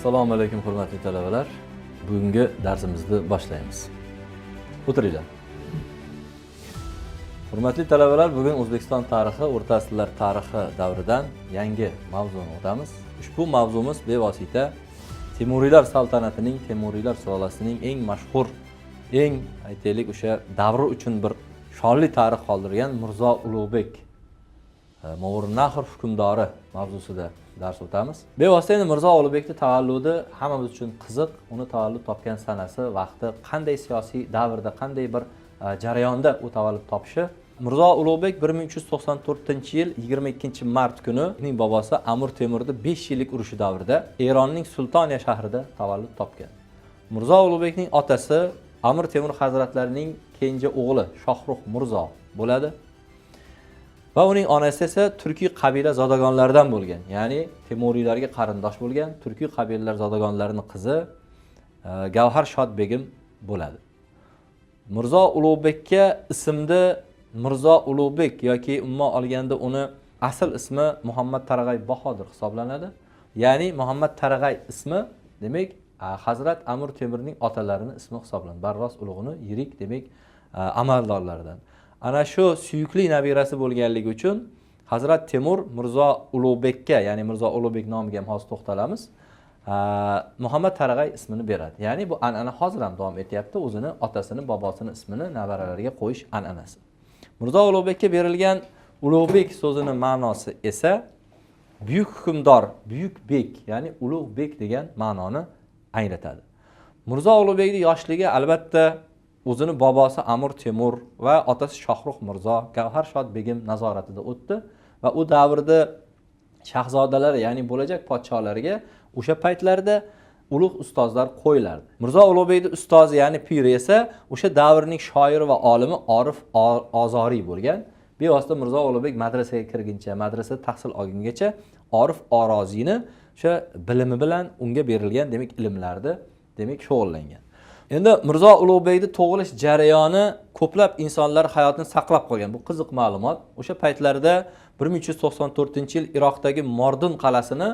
Assalomu alaykum hurmatli talabalar. Bugungi darsimizni boshlaymiz. O'tiringlar. Hurmatli talabalar, bugun O'zbekiston tarixi, o'rta asrlar tarixi davridan yangi mavzuni o'tamiz. Ushbu mavzumiz bevosita Temuriylar saltanatining, Temuriylar sulolasining eng mashhur, eng aytaylik o'sha davri uchun bir shonli tarix qoldirgan Mirzo Ulug'bek Movarounnahr hukmdori mavzusida dars o'tamiz. Bevosita endi Mirzo Ulug'bekning tavalludi hammamiz uchun qiziq. Uni tavallud topgan sanasi, vaqti, qanday siyosiy davrda, qanday bir jarayonda u tavallud topishi. Mirzo Ulug'bek 1394-yil 22-mart kuni uning bobosi Amir Temurning 5 yillik urushi davrida Eronning Sultoniya shahrida tavallud topgan. Mirzo Ulug'bekning otasi Amir Temur hazratlarining kenja o'g'li Shohrux Mirzo bo'ladi. Va uning onasi esa turkiy qabila zodagonlaridan bo'lgan, ya'ni Temuriylarga qarindosh bo'lgan turkiy qabilalar zodagonlarining qizi Gavhar Shod begim bo'ladi. Mirzo Ulug'bekka ismda Mirzo Ulug'bek yoki umuman olganda uni asl ismi Muhammad Tarag'ay Bahodir hisoblanadi. Ya'ni Muhammad Tarag'ay ismi demak Hazrat Amir Temurning otalarining ismi hisoblanadi. Barros ulug'ini yirik demak amaldorlardan. Ana shu suyukli nabirasi bo'lganligi uchun Hazrat Temur Mirzo Ulug'bekka, ya'ni Mirzo Ulug'bek nomiga ham hozir to'xtalamiz, Muhammad Tarag'ay ismini beradi. Ya'ni bu an'ana hozir ham davom etyapti, o'zini otasini, bobosining ismini nevaralariga qo'yish an'anasi. Mirzo Ulug'bekka berilgan Ulug'bek so'zining ma'nosi esa buyuk hukmdor, buyuk bek, ya'ni ulug' bek degan ma'noni anglatadi. Mirzo Ulug'bekning yoshligi albatta o'zini bobosi Amir Temur va otasi Shohrux Mirzo, Gavhar Shod begim nazoratida o'tdi va u davrda shahzodalari, ya'ni bo'lajak podsholariga o'sha paytlarda ulug' ustozlar qo'yilardi. Mirzo Ulug'bekning ustozi, ya'ni piri esa o'sha davrning shoiri va olimi Orif Ozoriy bo'lgan. Bevosita Mirzo Ulug'bek madrasaga kirguncha, madrasada tahsil olgungacha Orif Oroziyni o'sha bilimi bilan unga berilgan demak ilmlarni demak shug'ullangan. Endi Mirzo Ulug'bekning tug'ilish jarayoni ko'plab insonlar hayotini saqlab qolgan. Bu qiziq ma'lumot. O'sha paytlarda 1394-yil Iroqdagi Mordin qal'asini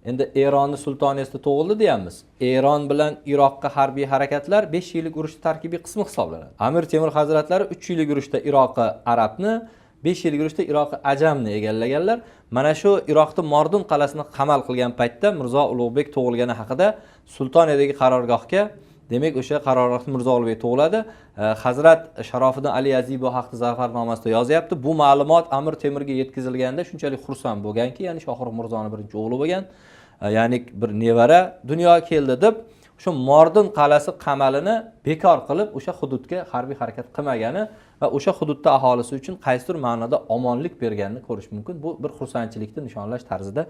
endi Eronning sultoniyasida tug'ildi deyamiz. Eron bilan Iroqqa harbiy harakatlar 5 yillik urush tarkibiy qismi hisoblanadi. Amir Temur hazratlari 3 yillik urushda Iroqi arabni, 5 yillik urushda Iroqi ajamni egallaganlar. Mana shu Iroqda Mordin qal'asini qamal qilgan paytda Mirzo Ulug'bek tug'ilgani haqida sultoniyadagi qarorgohga demak o'sha qarorgohda Mirzo Ulug'bek tug'iladi. Hazrat Sharofiddin Ali Yaziy bu haqda zafarnomasida yozyapti. Bu ma'lumot Amir Temurga yetkazilganda shunchalik xursand bo'lganki, ya'ni Shohrux Mirzoning birinchi o'g'li bo'lgan, ya'ni bir nevara dunyoga keldi deb o'sha Mordin qal'asi qamalini bekor qilib o'sha hududga harbiy harakat qilmagani va o'sha hududda aholisi uchun qaysidir ma'noda omonlik berganini ko'rish mumkin. Bu bir xursandchilikni nishonlash tarzida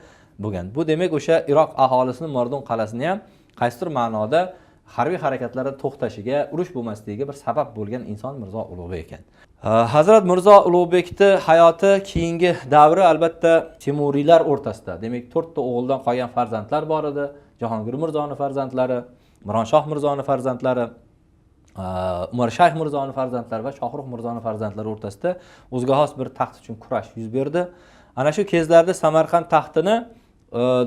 bo'lgan. Bu demak o'sha Iroq aholisini Mordin qal'asini ham qaysidir ma'noda harbiy harakatlarda to'xtashiga, urush bo'lmasligiga bir sabab bo'lgan inson Mirzo Ulug'bek ekan. Hazrat Mirzo Ulug'bekning hayoti keyingi davri albatta Temuriylar o'rtasida. Demak, 4 ta o'g'ildan qolgan farzandlar bor edi. Jahongir Mirzoning farzandlari, Mironshoh Mirzoning farzandlari, Umarshayx Mirzoning farzandlari va Shohrux Mirzoning farzandlari o'rtasida o'ziga xos bir taxt uchun kurash yuz berdi. Ana shu kezlarda Samarqand taxtini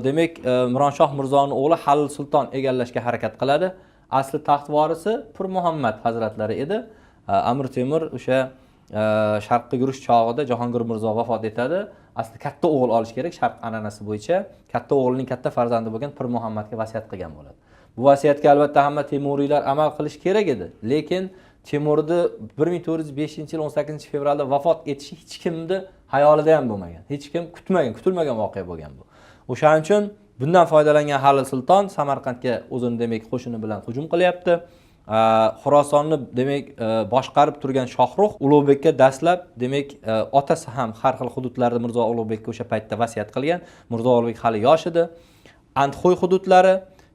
demak Mironshoh Mirzoning o'g'li Halil Sulton egallashga harakat qiladi. Asli taxt vorisi Pir Muhammad hazratlari edi. Amir Temur o'sha sharqqa yurish chog'ida Jahongir Mirzo vafot etadi. Asli katta o'g'il olish kerak, sharq an'anasi bo'yicha katta o'g'lining katta farzandi bo'lgan Pir Muhammadga vasiyat qilgan bo'ladi. Bu vasiyatga albatta hamma Temuriylar amal qilish kerak edi. Lekin Temurning 1405-yil 18-fevralda vafot etishi hech kimni hayolida ham bo'lmagan. Hech kim kutmagan, kutilmagan voqea bo'lgan bu. O'shaning uchun bundan foydalangan Halil Sulton Samarqandga o'zini demak qo'shini bilan hujum qilyapti. Xorasonni demak boshqarib turgan Shohrux Ulug'bekka dastlab demak otasi ham har xil hududlarda Mirzo Ulug'bekka o'sha paytda vasiyat qilgan. Mirzo Ulug'bek hali yosh edi. Antxo'y hududlari,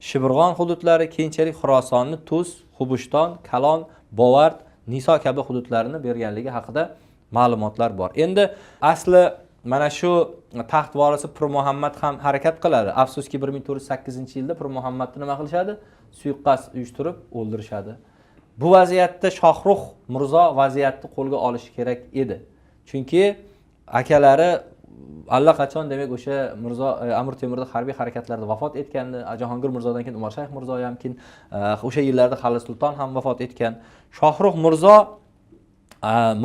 Shibirg'on hududlari, keyinchalik Xorasonni Tuz, Xubushton, Kalon, Bovard, Niso kabi hududlarini berganligi haqida ma'lumotlar bor. Endi asli mana shu taxt vorisi Pir Muhammad ham harakat qiladi. Afsuski 1408-yilda Pir Muhammadni nima qilishadi? Suiqasd uyushtirib o'ldirishadi. Bu vaziyatda Shohrux Mirzo vaziyatni qo'lga olishi kerak edi. Chunki akalari allaqachon demak o'sha Mirzo Amir Temurda harbiy harakatlarda vafot etgandi. Jahongir Mirzodan keyin Umarshayx Mirzo ham keyin o'sha yillarda Xalil Sulton ham vafot etgan. Shohrux Mirzo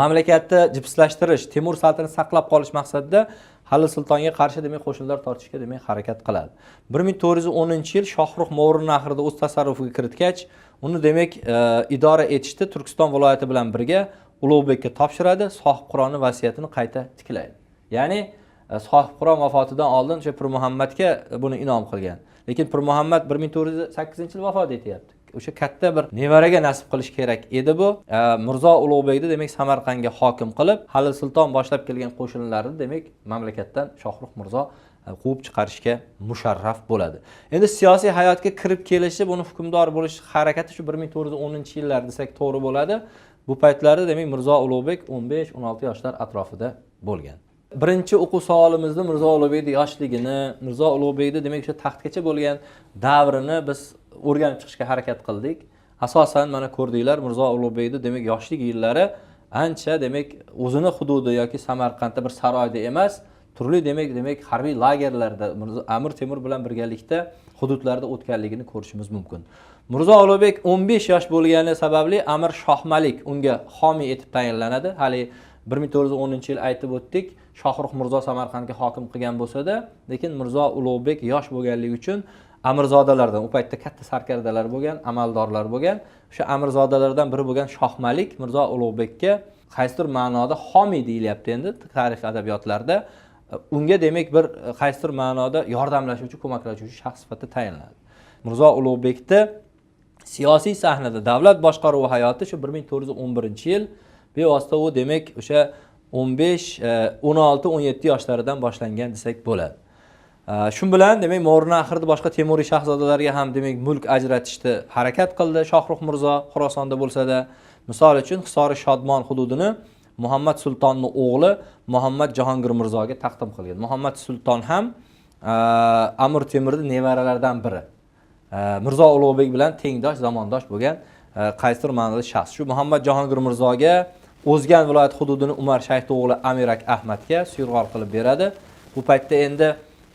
mamlakatni jipslashtirish, Temur saltanatini saqlab qolish maqsadida Xalil Sultonga qarshi demak qo'shinlar tortishga demak harakat qiladi. 1410-yil Shohrux Mo'g'ul nahrida o'z tasarrufiga kiritgach, uni demak idora etishda Turkiston viloyati bilan birga Ulug'bekka topshiradi, Sohibqironning vasiyatini qayta tiklaydi. Ya'ni Sohibqiron vafotidan oldin o'sha Pir Muhammadga buni inom qilgan. Lekin Pir Muhammad 1408-yil vafot etyapti. O'sha katta bir nevaraga nasib qilish kerak edi bu. Mirzo Ulug'bekni demak Samarqandga hokim qilib, Xalil Sulton boshlab kelgan qo'shinlarni demak mamlakatdan Shohrux Mirzo quvib chiqarishga musharraf bo'ladi. Endi siyosiy hayotga kirib kelishi, buni hukmdor bo'lish harakati shu 1410-yillar desak to'g'ri bo'ladi. Bu paytlarda demak Mirzo Ulug'bek 15-16 yoshlar atrofida bo'lgan. Birinchi o'quv savolimizda Mirzo Ulug'bekning yoshligini, Mirzo Ulug'bekni demak o'sha taxtgacha bo'lgan davrini biz o'rganib chiqishga harakat qildik. Asosan mana ko'rdinglar, Mirzo Ulug'bekning demak yoshlik yillari ancha demak o'zini hududi yoki Samarqandda bir saroyda emas, turli demak harbiy lagerlarda Amir Temur bilan birgalikda hududlarda o'tganligini ko'rishimiz mumkin. Mirzo Ulug'bek 15 yosh bo'lgani sababli Amir Shohmalik unga homiy etib tayinlanadi. Hali 1410-yil aytib o'tdik, Shohrux Mirzo Samarqandga hokim qilgan bo'lsa-da, lekin Mirzo Ulug'bek yosh bo'lganligi uchun amirzodalardan, u paytda katta sarkardalar bo'lgan, amaldorlar bo'lgan, o'sha amirzodalardan biri bo'lgan Shohmalik Mirzo Ulug'bekka qaysidir ma'noda homiy deyilyapti endi tarix adabiyotlarida. Unga demak bir qaysidir ma'noda yordamlashuvchi, ko'maklashuvchi shaxs sifatida tayinlanadi. Mirzo Ulug'bekni siyosiy sahnada davlat boshqaruvi hayoti shu 1411-yil bevosita u demak o'sha 15, 16, 17 yoshlaridan boshlangan desak bo'ladi. Shu bilan demak Mo'g'ul boshqa Temuriy shahzodalarga ham demak mulk ajratishda harakat qildi. Shohrux Mirzo Xorasonda bo'lsa-da, misol uchun Hisori Shodmon hududini Muhammad Sultonning o'g'li Muhammad Jahongir Mirzoga taqdim qilgan. Muhammad Sulton ham Amir Temurning nevaralaridan biri. Mirzo Ulug'bek bilan tengdosh, zamondosh bo'lgan qaysidir ma'noda shaxs. Shu Muhammad Jahongir Mirzoga O'zgan viloyat hududini Umarshayx o'g'li Amirak Ahmadga suyrg'ol qilib beradi. Bu paytda endi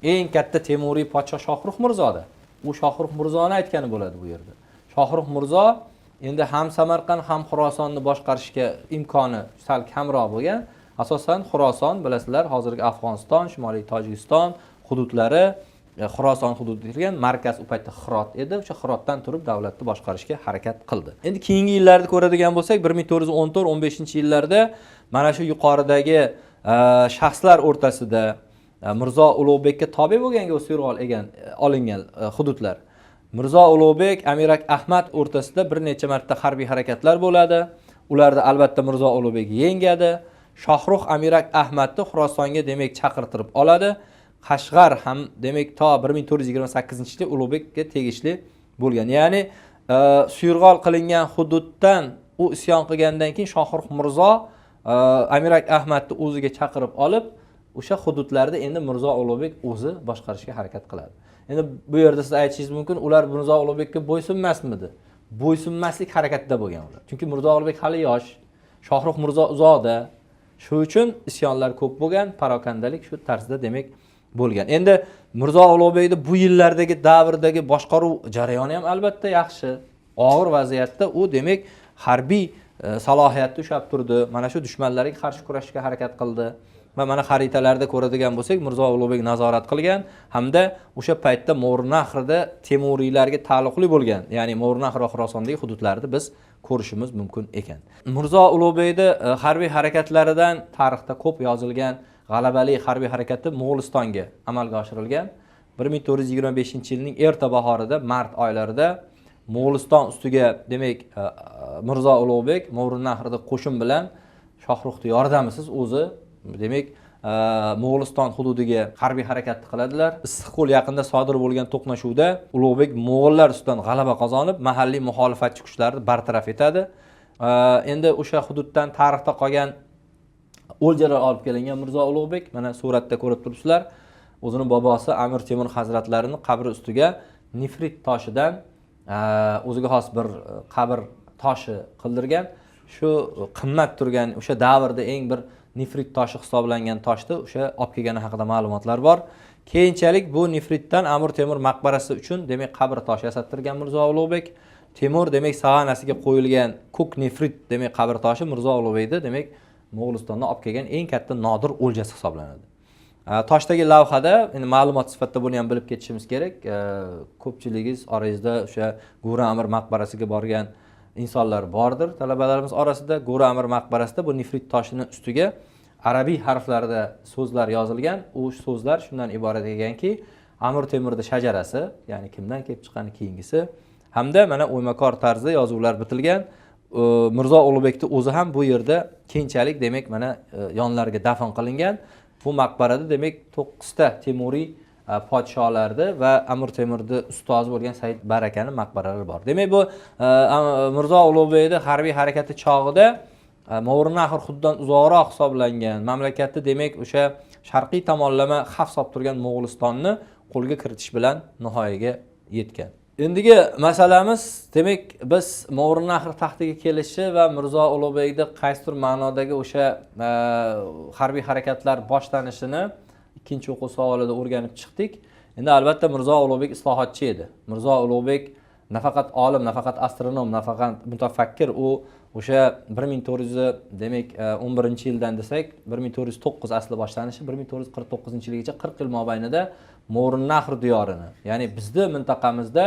eng katta Temuriy podsho Shohrux Mirzoda. U Shohrux Mirzoni aytgani bo'ladi bu yerda. Shohrux Mirzo endi ham Samarqand ham Xorasonni boshqarishga imkoni sal kamroq bo'lgan. Asosan Xorason bilasizlar, hozirgi Afg'oniston, Shimoliy Tojikiston hududlari, Xorason hududi degan markaz u paytda Hirot edi. O'sha Hirotdan turib davlatni boshqarishga harakat qildi. Endi keyingi yillarda ko'radigan bo'lsak, 1414-15-yillarda mana shu yuqoridagi shaxslar o'rtasida Mirzo Ulug'bekka tobe bo'lganga suyrg'ol olingan hududlar. Mirzo Ulug'bek, Amirak Ahmad o'rtasida bir necha marta harbiy harakatlar bo'ladi. Ularda albatta Mirzo Ulug'bek yengadi. Shohrux Amirak Ahmadni Xorasonga demak chaqirtirib oladi. Qashg'ar ham demak to 1428-yilda Ulug'bekka tegishli bo'lgan. Ya'ni suyrg'ol qilingan hududdan u isyon qilgandan keyin Shohrux Mirzo Amirak Ahmadni o'ziga chaqirib olib, o'sha hududlarda endi Mirzo Ulug'bek o'zi boshqarishga harakat qiladi. Endi bu yerda siz aytishingiz mumkin, ular Mirzo Ulug'bekka bo'ysunmasmidi? Bo'ysunmaslik harakatida bo'lgan ular. Chunki Mirzo Ulug'bek hali yosh, Shohrux Mirzo uzoqda. Shu uchun isyonlar ko'p bo'lgan, parokandalik shu tarzda demak bo'lgan. Endi Mirzo Ulug'bekning bu yillardagi davrdagi boshqaruv jarayoni ham albatta yaxshi. Og'ir vaziyatda u demak harbiy salohiyatni ushlab turdi. Mana shu dushmanlarga qarshi kurashishga harakat qildi. Va mana xaritalarda ko'radigan bo'lsak, Mirzo Ulug'bek nazorat qilgan hamda o'sha paytda Mo'g'ul Temuriylarga taalluqli bo'lgan, ya'ni Mo'g'ul va Xorasondagi hududlarni biz ko'rishimiz mumkin ekan. Mirzo Ulug'bekning harbiy harakatlaridan tarixda ko'p yozilgan g'alabali harbiy harakati Mo'g'ulistonga amalga oshirilgan. 1425-yilning erta bahorida, mart oylarida Mo'g'uliston ustiga demak Mirzo Ulug'bek Mo'g'ul qo'shin bilan Shohruxning yordamisiz o'zi demak Mo'g'uliston hududiga harbiy harakat qiladilar. Issiqko'l yaqinida sodir bo'lgan to'qnashuvda Ulug'bek Mo'g'ullar ustidan g'alaba qozonib, mahalliy muxolifatchi kuchlarni bartaraf etadi. Endi o'sha hududdan tarixda qolgan o'ljalar olib kelingan Mirzo Ulug'bek, mana suratda ko'rib turibsizlar, o'zining bobosi Amir Temur hazratlarining qabri ustiga nefrit toshidan o'ziga xos bir qabr toshi qildirgan. Shu qimmat turgan o'sha davrda eng bir nefrit toshi hisoblangan toshni o'sha olib kelgani haqida ma'lumotlar bor. Keyinchalik bu nefritdan Amir Temur maqbarasi uchun demak qabr toshi yasattirgan Mirzo Ulug'bek. Temur demak sag'anasiga qo'yilgan ko'k nefrit demak qabr toshi Mirzo Ulug'bekni demak Mo'g'ulistondan olib kelgan eng katta nodir o'ljasi hisoblanadi. Toshdagi lavhada endi ma'lumot sifatida buni ham bilib ketishimiz kerak. Ko'pchiligingiz orangizda o'sha Go'ra Amir maqbarasiga borgan insonlar bordir. Talabalarimiz orasida Go'ra Amir maqbarasida bu nefrit toshining ustiga arabiy harflarda so'zlar yozilgan. U so'zlar shundan iborat ekanki, Amir Temurning shajarasi, ya'ni kimdan kelib chiqqani keyingisi hamda mana o'ymakor tarzda yozuvlar bitilgan. Mirzo Ulug'bekning o'zi ham bu yerda keyinchalik demak mana yonlariga dafn qilingan. Bu maqbarada demak 9 ta Temuriy podsholarni va Amir Temurning ustozi bo'lgan Said Barakani maqbaralari bor. Demak bu Mirzo Ulug'bekning harbiy harakati chog'ida Mo'g'ulnahr hududdan uzoqroq hisoblangan mamlakatni demak o'sha sharqiy tomonlama xavf solib turgan Mo'g'ulistonni qo'lga kiritish bilan nihoyaga yetgan. Endigi masalamiz demak biz Mo'g'ulnahr taxtiga kelishi va Mirzo Ulug'bekning qaysidir ma'nodagi o'sha harbiy harakatlar boshlanishini ikkinchi o'quv savolida o'rganib chiqdik. Endi albatta Mirzo Ulug'bek islohotchi edi. Mirzo Ulug'bek nafaqat olim, nafaqat astronom, nafaqat mutafakkir, u o'sha 1400 demak 11-yildan desak 1409 asli boshlanishi 1449-yilgacha 40 yil mobaynida Mo'g'ulnahr diyorini, ya'ni bizning mintaqamizda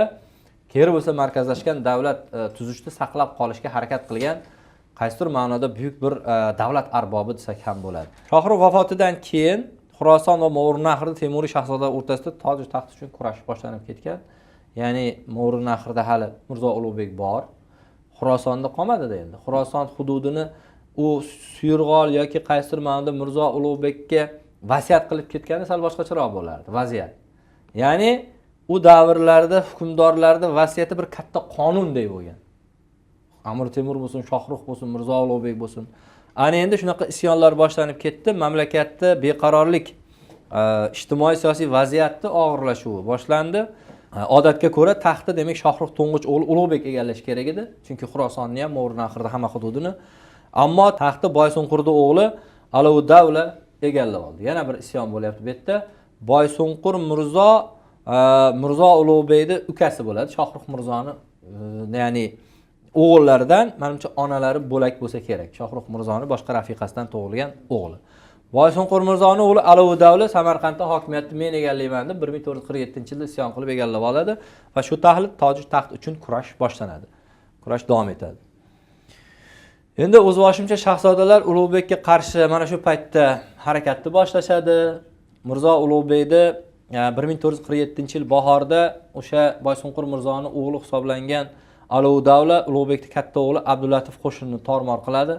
kerak bo'lsa markazlashgan davlat tuzishni saqlab qolishga harakat qilgan qaysidir ma'noda buyuk bir davlat arbobi desak ham bo'ladi. Shohrux vafotidan keyin Xuroson va Mo'g'ulnahr Temuriy shahzodalar o'rtasida toj taxt uchun kurash boshlanib ketgan. Ya'ni Mo'g'ulnahrda hali Mirzo Ulug'bek bor. Xurosonda qolmadi-da endi. Xuroson hududini u Suyurg'ol yoki qaysidir ma'noda Mirzo Ulug'bekka vasiyat qilib ketgani sal boshqacharoq bo'lardi vaziyat. Ya'ni u davrlarda hukmdorlarda vasiyati bir katta qonunday bo'lgan. Amir Temur bo'lsin, Shohrux bo'lsin, Mirzo Ulug'bek bo'lsin. Ana endi shunaqa isyonlar boshlanib ketdi. Mamlakatda beqarorlik, ijtimoiy siyosiy vaziyatni og'irlashuvi boshlandi. Odatga ko'ra taxtni demak Shohrux to'ng'ich o'g'li Ulug'bek egallash kerak edi. Chunki Xurosonni ham Mo'g'ulnahrda hamma hududini. Ammo taxtni Boysunqurning o'g'li Alavuddavla egallab oldi. Yana bir isyon bo'lyapti bu yerda. Boysunqur Mirzo Ulug'bekning ukasi bo'ladi. Shohrux Mirzoni ya'ni o'g'illaridan menimcha onalari bo'lak bo'lsa kerak. Shohrux Mirzoni boshqa rafiqasidan tug'ilgan o'g'li. Boysunqur Mirzoni o'g'li Alavuddavla Samarqandda hokimiyatni men egallayman deb 1447-yilda isyon qilib egallab oladi va shu tojik taxt uchun kurash boshlanadi. Kurash davom etadi. Endi o'zboshimcha shahzodalar Ulug'bekka qarshi mana shu paytda harakatni boshlashadi. Mirzo Ulug'bekni 1447-yil bahorda o'sha Boysunqur Mirzoni o'g'li hisoblangan Alavuddavla Ulug'bekning katta o'g'li Abdulatif qo'shinini tormor qiladi.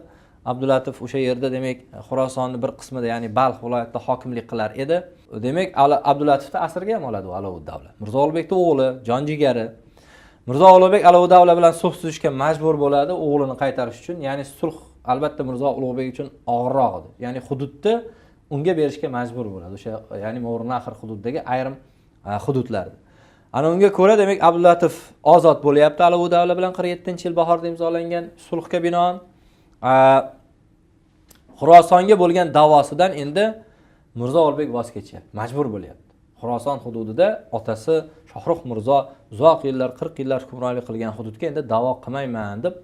Abdulatif o'sha yerda demak Xurosonning bir qismida, ya'ni Balx viloyatida hokimlik qilar edi. Demak Abdulatifni asirga ham oladi Alavuddavla. Mirzo Ulug'bekning o'g'li, jonjigari. Mirzo Ulug'bek Alavuddavla bilan sulh tuzishga majbur bo'ladi o'g'lini qaytarish uchun. Ya'ni sulh albatta Mirzo Ulug'bek uchun og'irroq edi. Ya'ni hududni unga berishga majbur bo'ladi. O'sha ya'ni Mo'g'ulnahr hududidagi ayrim hududlarda. Ana unga ko'ra demak Abdulatif ozod bo'lyapti Alavuddavla bilan 47-yil bahorda imzolangan sulhga binoan. Xurosonga bo'lgan da'vosidan endi Mirzo Ulug'bek voz kechyapti, majbur bo'lyapti. Xuroson hududida otasi Shohrux Mirzo uzoq yillar, 40 yillar hukmronlik qilgan hududga endi da'vo qilmayman deb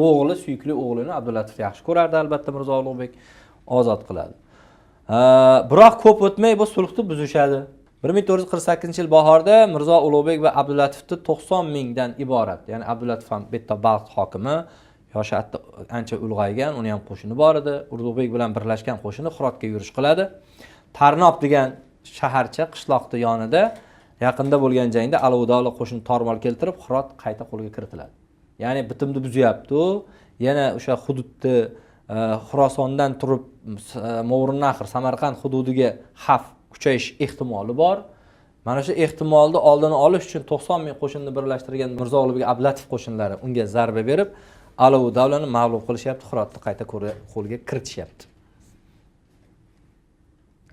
o'g'li, suyukli o'g'lini Abdulatif yaxshi ko'rardi, albatta Mirzo Ulug'bek ozod qiladi. Biroq ko'p o'tmay bu sulhni buzishadi. 1448-yil bahorda Mirzo Ulug'bek va Abdulatifni 90 mingdan iborat, ya'ni Abdulatif ham bitta Balx hokimi, yoshi ancha ulg'aygan, uni ham qo'shini bor edi. Ulug'bek bilan birlashgan qo'shini Hirotga yurish qiladi. Tarnob degan shaharcha qishloqning yonida yaqinda bo'lgan jangda Alavuddavla qo'shin tormol keltirib Hirot qayta qo'lga kiritiladi. Ya'ni bitimni buzyapti u. Yana o'sha hududni Xurosondan turib Mo'g'ulnahr, Samarqand hududiga xavf kuchayish ehtimoli bor. Mana shu ehtimolni oldini olish uchun 90 ming qo'shinni birlashtirgan Mirzo Ulug'bek Abdulatif qo'shinlari unga zarba berib, Alavuddavlani mag'lub qilishyapti, Hirotni qayta qo'lga kiritishyapti.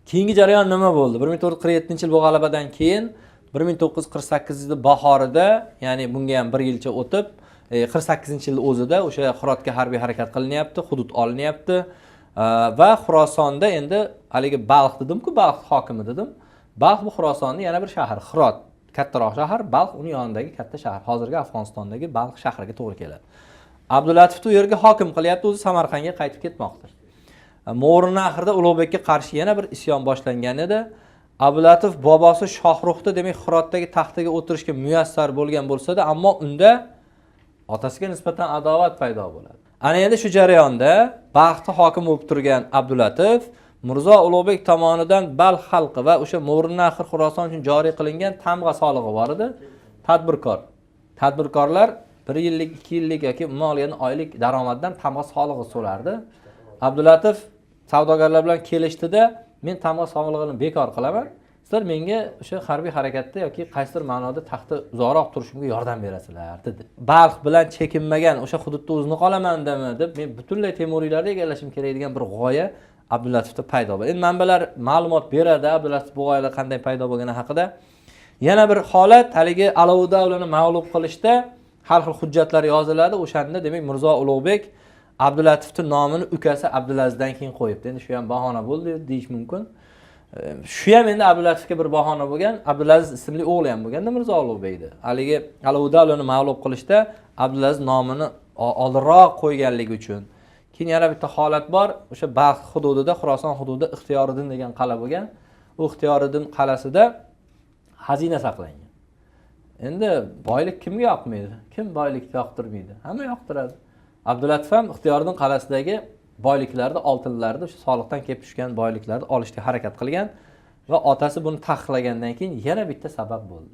Keyingi jarayon nima bo'ldi? 1447-yil bu g'alabadan keyin 1948-yil bahorida, ya'ni bunga ham 1 yilcha o'tib, 48-yil o'zida o'sha Hirotga harbiy harakat qilinyapti, hudud olinyapti. Va Xurosonda endi haligi Balx dedim-ku, Balx hokimi dedim. Balx bu Xurosonning yana bir shahri, Hirot. Kattaroq shahar, Balx uning yonidagi katta shahar. Hozirgi Afg'onistondagi Balx shahriga to'g'ri keladi. Abdulatif u yerga hokim qilyapti, o'zi Samarqandga qaytib ketmoqda. Mo'g'rinaxirda Ulug'bekka qarshi yana bir isyon boshlangan edi. Abdulatif bobosi Shohruxda, demak, Hirotdagi taxtaga o'tirishga muyassar bo'lgan bo'lsa-da, ammo unda otasiga nisbatan adovat paydo bo'ladi. Ana endi shu jarayonda Balxda hokim bo'lib turgan Abdulatif Mirzo Ulug'bek tomonidan Balx xalqi va o'sha Mo'g'rinaxir Xuroson uchun joriy qilingan tamg'a solig'i bor edi. Tadbirkorlar 1 yillik, 2 yillik yoki moliyaning oylik daromadidan tamg'a solig'i so'rardi. Abdulatif savdogarlar bilan kelishdida, men tamg'a solig'ini bekor qilaman. Sizlar menga o'sha harbiy harakatda yoki qaysidir ma'noda taxtda uzoqroq turishimga yordam berasizlar dedi. Balx bilan chekinmagan o'sha hududda o'zini qolaman deb, men butunlay Temuriylarni egallashim kerak degan bir g'oya Abdulatifda paydo bo'ldi. Endi manbalar ma'lumot beradi Abdulatif bu g'oyalar qanday paydo bo'lgani haqida. Yana bir holat, haligi Alovi davlatini mag'lub qilishda har xil hujjatlar yoziladi. O'shanda demak Mirzo Ulug'bek Abdulatifning nomini ukasi Abdulazizdan keyin qo'yibdi. Endi shu ham bahona bo'ldi deyish mumkin. Shu ham endi Abdulatifga bir bahona bo'lgan. Abdulaziz ismli o'g'li ham bo'lganda Mirzo Ulug'bekdi. Haligi Alovi davlatini mag'lub qilishda Abdulaziz nomini oldinroq qo'yganligi uchun. Keyin yana bitta holat bor. O'sha Balx hududida, Xuroson hududida Ixtiyoriddin degan qal'a bo'lgan. U Ixtiyoriddin qal'asida xazina saqlangan. Endi boylik kimga yoqmaydi? Kim boylikni yoqtirmaydi? Hamma yoqtiradi. Abdulatif ham Ixtiyoriddin qal'asidagi boyliklarni, oltinlarni, o'sha soliqdan kelib tushgan boyliklarni olishga harakat qilgan va otasi buni taqiqlagandan keyin yana bitta sabab bo'ldi.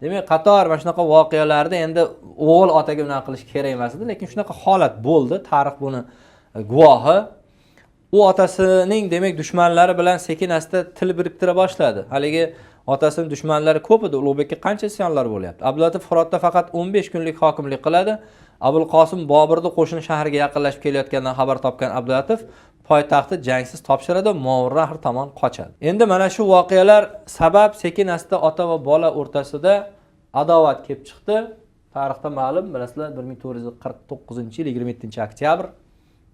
Demak, qator mana shunaqa voqealarda endi o'g'il otaga unaqa qilish kerak emas edi, lekin shunaqa holat bo'ldi. Tarix buni guvohi. U otasining demak dushmanlari bilan sekin-asta til biriktira boshladi. Haligi otasining dushmanlari ko'p edi. Ulug'bekka qancha isyonlar bo'lyapti. Abdulatif Hirotda faqat 15 kunlik hokimlik qiladi. Abul Qosim Boburni qo'shini shaharga yaqinlashib kelayotgandan xabar topgan Abdulatif poytaxtni jangsiz topshiradi, Mo'g'rinaxir tomon qochadi. Endi mana shu voqealar sabab sekin-asta ota va bola o'rtasida adovat kelib chiqdi. Tarixda ma'lum, bilasizlar, 1449-yil 27-oktyabr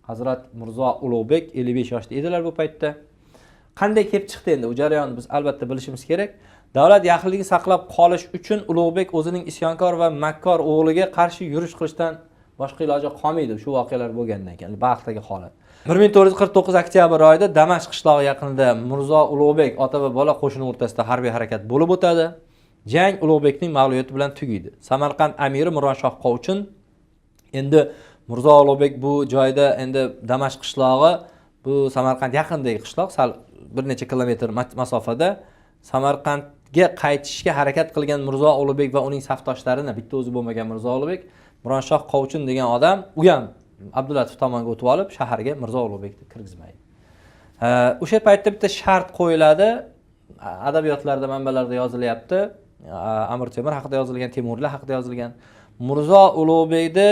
Hazrat Mirzo Ulug'bek 55 yoshda edilar bu paytda. Qanday kelib chiqdi endi? Bu jarayonni biz albatta bilishimiz kerak. Davlat yaxlitligini saqlab qolish uchun Ulug'bek o'zining isyonkor va makkor o'g'liga qarshi yurish qilishdan boshqa iloji qolmaydi shu voqealar bo'lgandan keyin. Balxdagi holat. 1449 oktyabr oyida Damashq qishlog'i yaqinida Mirzo Ulug'bek ota va bola qo'shini o'rtasida harbiy harakat bo'lib o'tadi. Jang Ulug'bekning mag'lubiyati bilan tugaydi. Samarqand amiri Mironshoh Qovchin endi Mirzo Ulug'bek bu joyda endi Damashq qishlog'i bu Samarqand yaqinidagi qishloq, sal bir necha kilometr masofada. Samarqandga qaytishga harakat qilgan Mirzo Ulug'bek va uning safdoshlarini, bitta o'zi bo'lmagan Mirzo Ulug'bek, Mironshoh Qovchin degan odam u ham Abdulatif tomonga o'tib olib, shaharga Mirzo Ulug'bekni kirgizmaydi. O'sha paytda bitta shart qo'yiladi. Adabiyotlarda, manbalarda yozilyapti. Amir Temur haqida yozilgan, Temurlar haqida yozilgan. Mirzo Ulug'bekni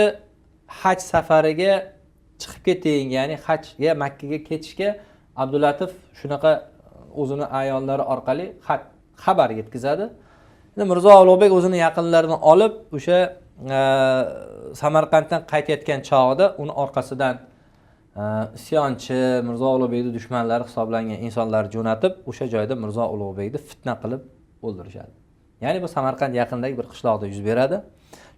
haj safariga chiqib keting, ya'ni hajga, Makkaga ketishga Abdulatif shunaqa o'zini ayollari orqali xabar yetkazadi. Endi Mirzo Ulug'bek o'zini yaqinlarini olib o'sha Samarqanddan qaytayotgan chog'ida uni orqasidan isyonchi, Mirzo Ulug'bekning dushmanlari hisoblangan insonlar jo'natib, o'sha joyda Mirzo Ulug'bekni fitna qilib o'ldirishadi. Ya'ni bu Samarqand yaqinidagi bir qishloqda yuz beradi.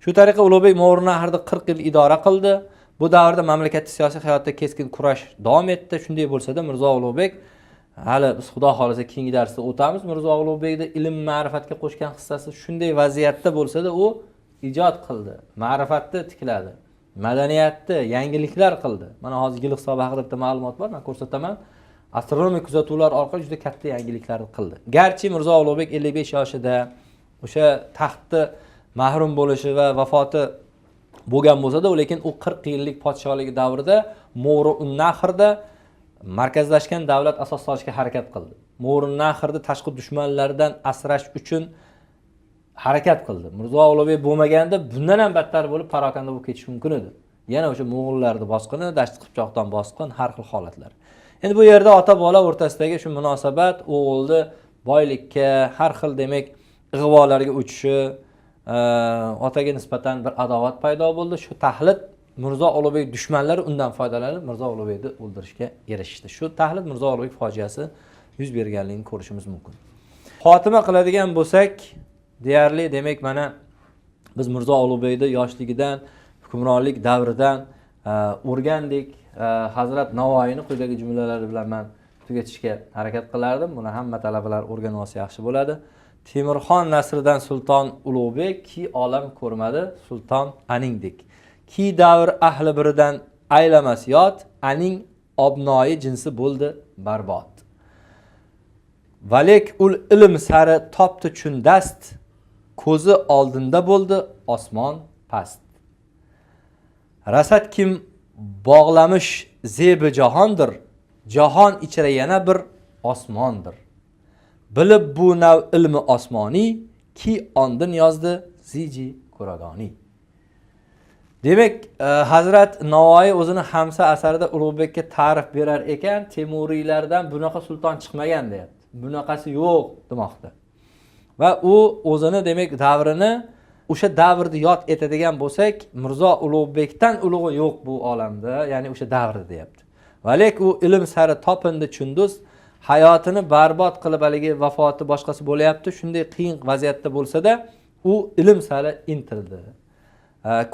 Shu tariqa Ulug'bek Mo'g'rinaxirda 40 yil idora qildi. Bu davrda mamlakatning siyosiy hayotda keskin kurash davom etdi. Shunday bo'lsa-da, Mirzo Ulug'bek hali biz Xudo xolasa keyingi darsda o'tamiz. Mirzo Ulug'bekning ilm ma'rifatga qo'shgan hissasi shunday vaziyatda bo'lsa-da, u ijod qildi, ma'rifatni tikladi, madaniyatni, yangiliklar qildi. Mana hozir yil hisobi haqida bitta ma'lumot bor, men ko'rsataman. Astronomik kuzatuvlar orqali juda katta yangiliklarni qildi. Garchi Mirzo Ulug'bek 55 yoshida o'sha taxtni mahrum bo'lishi va vafoti bo'lgan bo'lsa-da, lekin u 40 yillik podshohligi davrida Mo'g'rinaxirda markazlashgan davlat asos solishga harakat qildi. Mo'g'rinaxirni tashqi dushmanlardan asrash uchun harakat qildi. Mirzo Ulug'bek bo'lmaganda bundan ham battar bo'lib parokanda bo'lib ketish mumkin edi. Yana o'sha mo'g'ullarning bosqini, Dasht Qipchoqdan bosqin, har xil holatlar. Endi bu yerda ota bola o'rtasidagi shu munosabat o'g'ilni boylikka, har xil demak ig'volarga o'tishi, otaga nisbatan bir adovat paydo bo'ldi. Shu tahlil Mirzo Ulug'bek dushmanlari undan foydalanib Mirzo Ulug'bekni o'ldirishga erishdi. Shu Tahlil Mirzo Ulug'bek fojiasi yuz berganligini ko'rishimiz mumkin. Xotima qiladigan bo'lsak, deyarli demak mana biz Mirzo Ulug'bekni yoshligidan, hukmronlik davridan o'rgandik. Hazrat Navoiyni quyidagi jumlalari bilan men tugatishga harakat qilardim. Buni hamma talabalar o'rganib olsa yaxshi bo'ladi. Temurxon nasridan Sulton Ulug'bek ki olam ko'rmadi, sulton aningdek. Ki davr ahli biridan aylamas yot, aning obnoyi jinsi bo'ldi barbod. Valek ul ilm sari topdi chundast, ko'zi oldinda bo'ldi osmon past. Rasad kim bog'lamish zebi jahondir, jahon ichra yana bir osmondir. Bilib bu nav ilmi osmoniy, ki ondin yozdi Ziji Kuragoni. Demak, Hazrat Navoiy o'zini Hamsa asarida Ulug'bekka ta'rif berar ekan, Temuriylardan bunaqa sulton chiqmagan deyapti. Bunaqasi yo'q demoqda. Va u o'zini demak davrini o'sha davrni yod etadigan bo'lsak, Mirzo Ulug'bekdan ulug'i yo'q bu olamda, ya'ni o'sha davrda deyapti. Valek u ilm sari topindi chunduz, hayotini barbod qilib haligi vafoti boshqasi bo'layapti. Shunday qiyin vaziyatda bo'lsa-da, u ilm sari intildi.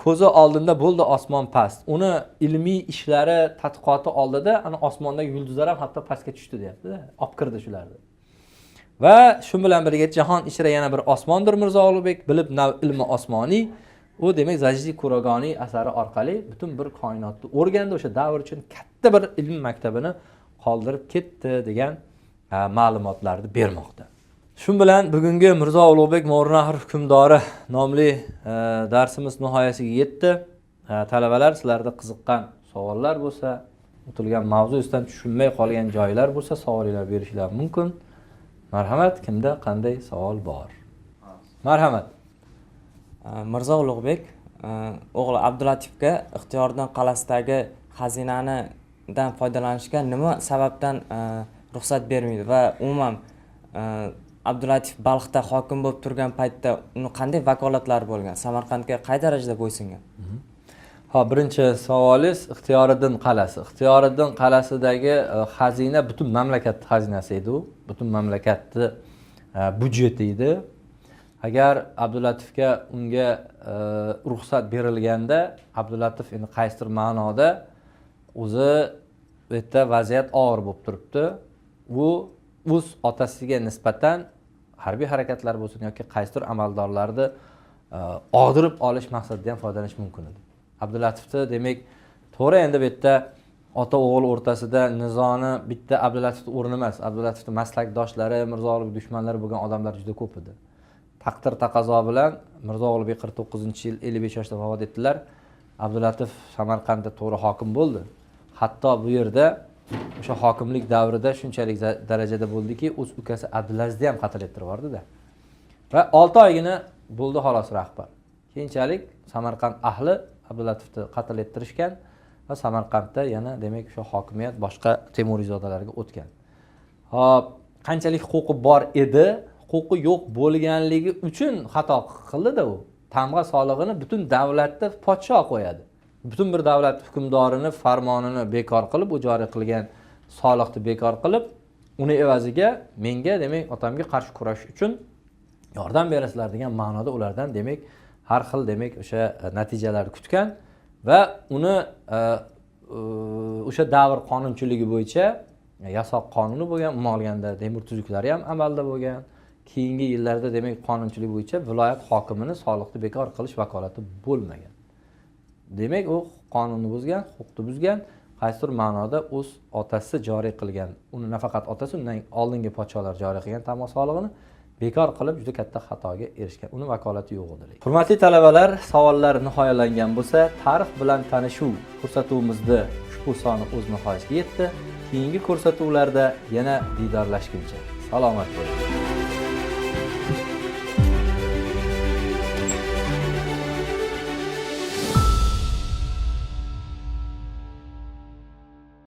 Ko'zi oldinda bo'ldi osmon past. Uni ilmiy ishlari, tadqiqoti oldida ana osmondagi yulduzlar ham hatto pastga tushdi deyapti-da. Olib kirdi shularni. Va shu bilan birga jahon ichra yana bir osmondir Mirzo Ulug'bek, bilib nav ilmi osmoniy. U demak Zajji Kuragoni asari orqali butun bir koinotni o'rgandi, o'sha davr uchun katta bir ilm maktabini qoldirib ketdi degan ma'lumotlarni bermoqda. Shu bilan bugungi Mirzo Ulug'bek Mo'g'rinahr hukmdori nomli darsimiz nihoyasiga yetdi. Talabalar, sizlarda qiziqqan savollar bo'lsa, o'tilgan mavzu ustidan tushunmay qolgan joylar bo'lsa, savollar berishlar mumkin. Marhamat, kimda qanday savol bor? Marhamat. Mirzo Ulug'bek o'g'li Abdulatifga Ixtiyordan qal'asidagi xazinanidan foydalanishga nima sababdan ruxsat bermaydi va umuman Abdulatif Balxda hokim bo'lib turgan paytda uni qanday vakolatlari bo'lgan? Samarqandga qay darajada bo'ysungan? Birinchi savolingiz Ixtiyoriddin qal'asi. Ixtiyoriddin qal'asidagi xazina butun mamlakat xazinasi edi u. Butun mamlakatning budjeti edi. Agar Abdulatifga unga ruxsat berilganda, Abdulatif endi qaysidir ma'noda o'zi bu yerda vaziyat og'ir bo'lib turibdi. U o'z otasiga nisbatan harbiy harakatlar bo'lsin yoki qaysidir amaldorlarni og'dirib olish maqsadida ham foydalanish mumkin edi. Abdulatifni demak, to'g'ri endi bu yerda ota o'g'il o'rtasida nizoni bitta Abdulatifning o'rni emas. Abdulatifning maslakdoshlari, Mirzo Ulug'bek dushmanlari bo'lgan odamlar juda ko'p edi. Taqdir taqozo bilan Mirzo Ulug'bek 49-yil 55 yoshda vafot etdilar. Abdulatif Samarqandda to'g'ri hokim bo'ldi. Hatto bu yerda o'sha hokimlik davrida shunchalik darajada bo'ldiki, o'z ukasi Abdulazizni ham qatl ettirib yubordi-da. Va 6 oygina bo'ldi xolos rahbar. Keyinchalik Samarqand ahli Abdulatifni qatl ettirishgan va Samarqandda yana demak o'sha hokimiyat boshqa Temuriyzodalarga o'tgan. Hop, qanchalik huquqi bor edi, huquqi yo'q bo'lganligi uchun xato qildi-da u. Tamg'a solig'ini butun davlatda podshoh qo'yadi. Butun bir davlat hukmdorini farmonini bekor qilib, u joriy qilgan soliqni bekor qilib, uni evaziga menga demak otamga qarshi kurash uchun yordam berasizlar degan ma'noda ulardan demak har xil demak o'sha natijalarni kutgan va uni o'sha davr qonunchiligi bo'yicha yasoq qonuni bo'lgan, umuman olganda Temur tuzuklari ham amalda bo'lgan. Keyingi yillarda demak qonunchilik bo'yicha viloyat hokimini soliqni bekor qilish vakolati bo'lmagan. Demak u qonunni buzgan, huquqni buzgan, qaysidir ma'noda o'z otasi joriy qilgan, uni nafaqat otasi, undan oldingi podsholar joriy qilgan tamg'a solig'ini bekor qilib juda katta xatoga erishgan. Uni vakolati yo'q edi. Hurmatli talabalar, savollar nihoyalangan bo'lsa, tarix bilan tanishuv ko'rsatuvimizda ushbu soni o'z nihoyasiga yetdi. Keyingi ko'rsatuvlarda yana diydorlashguncha salomat bo'ling.